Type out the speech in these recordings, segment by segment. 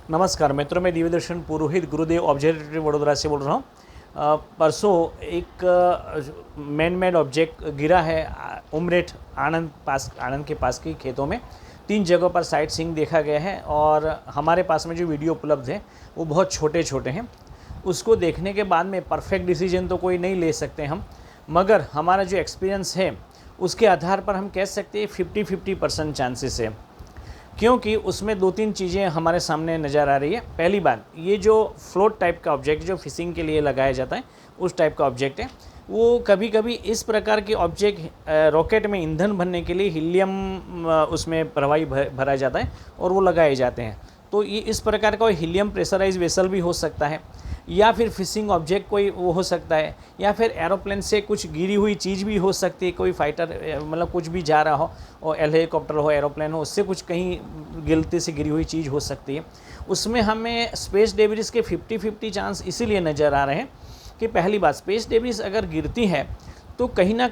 नमस्कार मित्रों, मैं दिव्यदर्शन पुरोहित गुरुदेव ऑब्जर्वेटरी वडोदरा से बोल रहा हूँ। परसों एक मैन मेड ऑब्जेक्ट गिरा है उमरेठ आनंद के पास के खेतों में। 3 जगहों पर साइट सीइंग देखा गया है और हमारे पास में जो वीडियो उपलब्ध है वो बहुत छोटे छोटे हैं। उसको देखने के बाद में परफेक्ट डिसीजन तो कोई नहीं ले सकते हम, मगर हमारा जो एक्सपीरियंस है उसके आधार पर हम कह सकते हैं 50-50% चांसेस है, क्योंकि उसमें 2-3 चीज़ें हमारे सामने नज़र आ रही है। पहली बात, ये जो फ्लोट टाइप का ऑब्जेक्ट जो फिशिंग के लिए लगाया जाता है उस टाइप का ऑब्जेक्ट है, वो कभी कभी इस प्रकार के ऑब्जेक्ट रॉकेट में ईंधन भरने के लिए हीलियम उसमें प्रवाही भरा जाता है और वो लगाए जाते हैं। तो ये इस प्रकार का हीलियम प्रेशराइज वेसल भी हो सकता है, या फिर फिशिंग ऑब्जेक्ट कोई वो हो सकता है, या फिर एरोप्लेन से कुछ गिरी हुई चीज़ भी हो सकती है। कोई फाइटर मतलब कुछ भी जा रहा हो और हेलीकॉप्टर हो, एरोप्लेन हो, उससे कुछ कहीं गिरते से गिरी हुई चीज़ हो सकती है। उसमें हमें स्पेस डेब्रिस के 50-50 चांस इसीलिए नज़र आ रहे हैं कि पहली बात, स्पेस डेब्रिस अगर गिरती है तो कहीं ना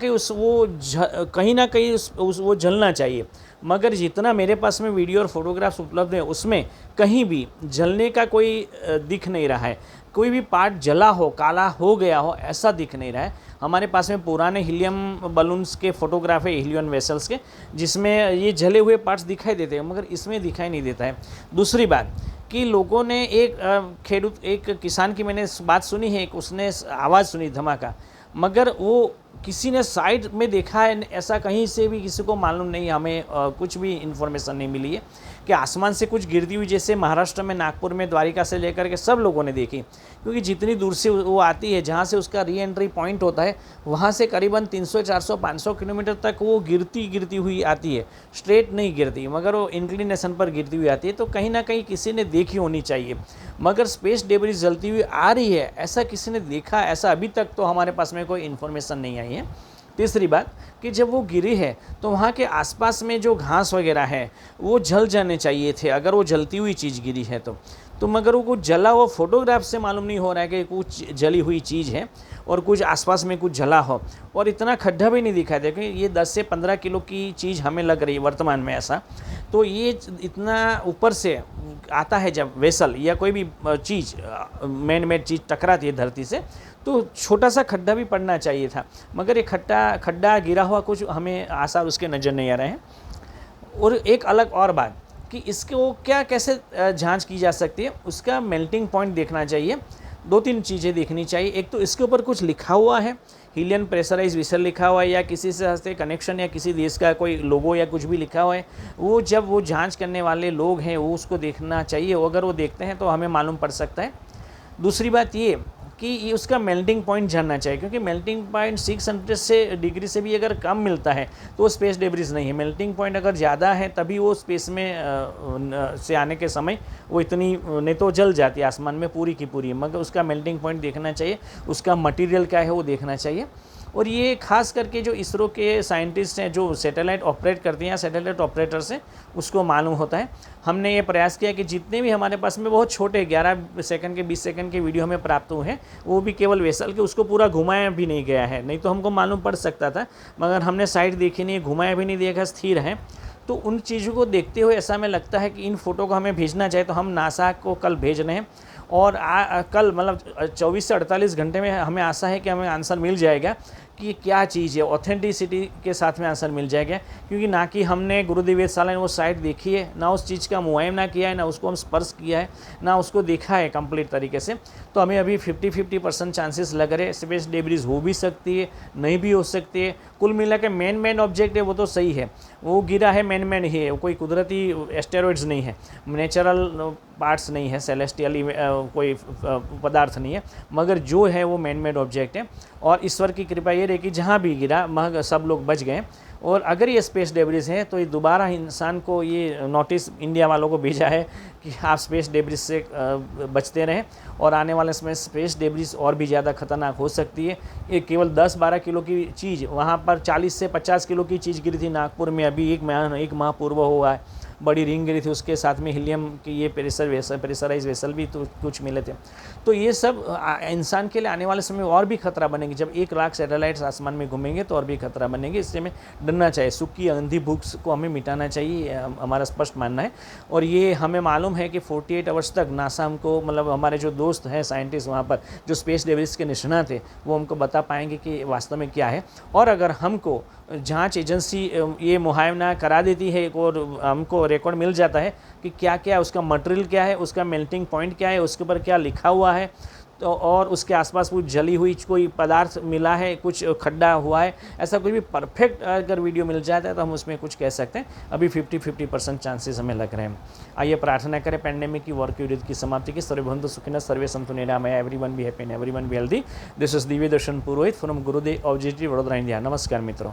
कहीं वो जलना चाहिए, मगर जितना मेरे पास में वीडियो और फोटोग्राफ्स उपलब्ध है उसमें कहीं भी जलने का कोई दिख नहीं रहा है। कोई भी पार्ट जला हो, काला हो गया हो, ऐसा दिख नहीं रहा है। हमारे पास में पुराने हीलियम बलून्स के फोटोग्राफ है, हीलियम वेसल्स के, जिसमें ये जले हुए पार्ट्स दिखाई देते हैं, मगर इसमें दिखाई नहीं देता है। दूसरी बात कि लोगों ने एक किसान की मैंने बात सुनी है, उसने आवाज़ सुनी धमाका, मगर वो किसी ने साइड में देखा है, ऐसा कहीं से भी किसी को मालूम नहीं। हमें कुछ भी इन्फॉर्मेशन नहीं मिली है कि आसमान से कुछ गिरती हुई, जैसे महाराष्ट्र में नागपुर में द्वारिका से लेकर के सब लोगों ने देखी, क्योंकि जितनी दूर से वो आती है, जहाँ से उसका री एंट्री पॉइंट होता है, वहाँ से करीबन 300, 400, 500 किलोमीटर तक वो गिरती हुई आती है। स्ट्रेट नहीं गिरती, मगर वो इंक्लिनेशन पर गिरती हुई आती है। तो कहीं ना कहीं किसी ने देखी होनी चाहिए, मगर स्पेस डेब्रिस जलती हुई आ रही है ऐसा किसी ने देखा, ऐसा अभी तक तो हमारे पास में कोई इन्फॉर्मेशन नहीं आई है। तीसरी बात कि जब वो गिरी है तो वहाँ के आसपास में जो घास वगैरह है वो जल जाने चाहिए थे, अगर वो जलती हुई चीज़ गिरी है तो मगर वो कुछ जला हुआ फोटोग्राफ से मालूम नहीं हो रहा है कि कुछ जली हुई चीज़ है और कुछ आसपास में कुछ जला हो, और इतना खड्डा भी नहीं दिखाई दे कि ये 10 से 15 किलो की चीज़ हमें लग रही है वर्तमान में ऐसा। तो ये इतना ऊपर से आता है जब वेसल या कोई भी चीज़ मैन मेड चीज़ टकराती है धरती से, तो छोटा सा खड्डा भी पड़ना चाहिए था, मगर ये खड्डा गिरा हुआ कुछ हमें आसार उसके नज़र नहीं आ रहे हैं। और एक अलग और बात कि इसको कैसे जांच की जा सकती है, उसका मेल्टिंग पॉइंट देखना चाहिए। 2-3 चीज़ें देखनी चाहिए। एक तो इसके ऊपर कुछ लिखा हुआ है, हीलियम प्रेशराइज वेसल लिखा हुआ है, या किसी से कनेक्शन या किसी देश का कोई लोगो या कुछ भी लिखा हुआ है। वो जब वो जांच करने वाले लोग हैं वो उसको देखना चाहिए, अगर वो देखते हैं तो हमें मालूम पड़ सकता है। दूसरी बात ये कि ये उसका मेल्टिंग पॉइंट जानना चाहिए, क्योंकि मेल्टिंग पॉइंट 600 डिग्री से भी अगर कम मिलता है तो वो स्पेस डेब्रिस नहीं है। मेल्टिंग पॉइंट अगर ज़्यादा है तभी वो स्पेस में से आने के समय वो इतनी नहीं तो जल जाती है आसमान में पूरी की पूरी, मगर उसका मेल्टिंग पॉइंट देखना चाहिए, उसका मटेरियल क्या है वो देखना चाहिए। और ये खास करके जो इसरो के साइंटिस्ट हैं जो सैटेलाइट ऑपरेट करते हैं या सैटेलाइट ऑपरेटर्स हैं उसको मालूम होता है। हमने ये प्रयास किया कि जितने भी हमारे पास में बहुत छोटे 11 सेकंड के 20 सेकंड के वीडियो हमें प्राप्त हुए हैं, वो भी केवल वेसल के, उसको पूरा घुमाया भी नहीं गया है, नहीं तो हमको मालूम पड़ सकता था, मगर हमने साइड देखी नहीं, घुमाया भी नहीं, देखा स्थिर है। तो उन चीज़ों को देखते हुए ऐसा हमें लगता है कि इन फ़ोटो को हमें भेजना चाहिए, तो हम नासा को कल भेज रहे हैं और कल मतलब 24 से 48 घंटे में हमें आशा है कि हमें आंसर मिल जाएगा कि क्या चीज़ है। ऑथेंटिसिटी के साथ में आंसर मिल जाएगा, क्योंकि ना कि हमने गुरुदेव वेधशाला ने वो साइट देखी है, ना उस चीज़ का मुआयना किया है, ना उसको हम स्पर्श किया है, ना उसको देखा है कंप्लीट तरीके से। तो हमें अभी 50-50% चांसेस लग रहे हैं। स्पेस डेब्रिस हो भी सकती है, नहीं भी हो सकती है। कुल मिला के मैन ऑब्जेक्ट है वो तो सही है, वो गिरा है मैन ही है, कोई कुदरती एस्टेरॉइड्स नहीं है, नेचुरल पार्ट्स नहीं है, सेलेस्टियली कोई पदार्थ नहीं है, मगर जो है वो मैन मेड ऑब्जेक्ट है। और ईश्वर की कृपा ये रही कि जहाँ भी गिरा वहाँ सब लोग बच गए। और अगर ये स्पेस डेब्रिस है तो ये दोबारा इंसान को ये नोटिस इंडिया वालों को भेजा है कि आप स्पेस डेब्रिस से बचते रहें, और आने वाले समय स्पेस डेब्रिस और भी ज़्यादा खतरनाक हो सकती है। ये केवल 10-12 किलो की चीज़, वहाँ पर 40 से 50 किलो की चीज़ गिरी थी नागपुर में, अभी एक माह पूर्व हुआ है। बड़ी रिंग गिरी थी, उसके साथ में हीलियम की ये प्रेशराइज वेसल भी तो कुछ मिले थे। तो ये सब इंसान के लिए आने वाले समय में और भी खतरा बनेगी। जब 1 लाख सैटेलाइट्स आसमान में घूमेंगे तो और भी खतरा बनेगी। इससे हमें डरना चाहिए। सुख की अंधी भूख को हमें मिटाना चाहिए, हमारा स्पष्ट मानना है। और ये हमें मालूम है कि 48 आवर्स तक नासा हमको, मतलब हमारे जो दोस्त हैं साइंटिस्ट वहाँ पर जो स्पेस डेब्रिस के निष्णात थे, वो हमको बता पाएंगे कि वास्तव में क्या है। और अगर हमको जांच एजेंसी ये मुआयना करा देती है और हमको रिकॉर्ड मिल जाता है कि क्या क्या उसका मटेरियल क्या है, उसका मेल्टिंग पॉइंट क्या है, उसके ऊपर क्या लिखा हुआ है, तो और उसके आसपास कुछ जली हुई कोई पदार्थ मिला है, कुछ खड्डा हुआ है, ऐसा कोई भी परफेक्ट अगर वीडियो मिल जाता है तो हम उसमें कुछ कह सकते हैं। अभी 50% चांसेस हमें लग रहे हैं। आइए प्रार्थना करें पैंडेमिक की, वॉर की, युद्ध की समाप्ति की। सर्वे भवन्तु सुखिनः, सर्वे सन्तु निरामया, everyone be happy and everyone be healthy. This is Divya Darshan Purohit from Gurudev objective Vadodara, India. नमस्कार मित्रों।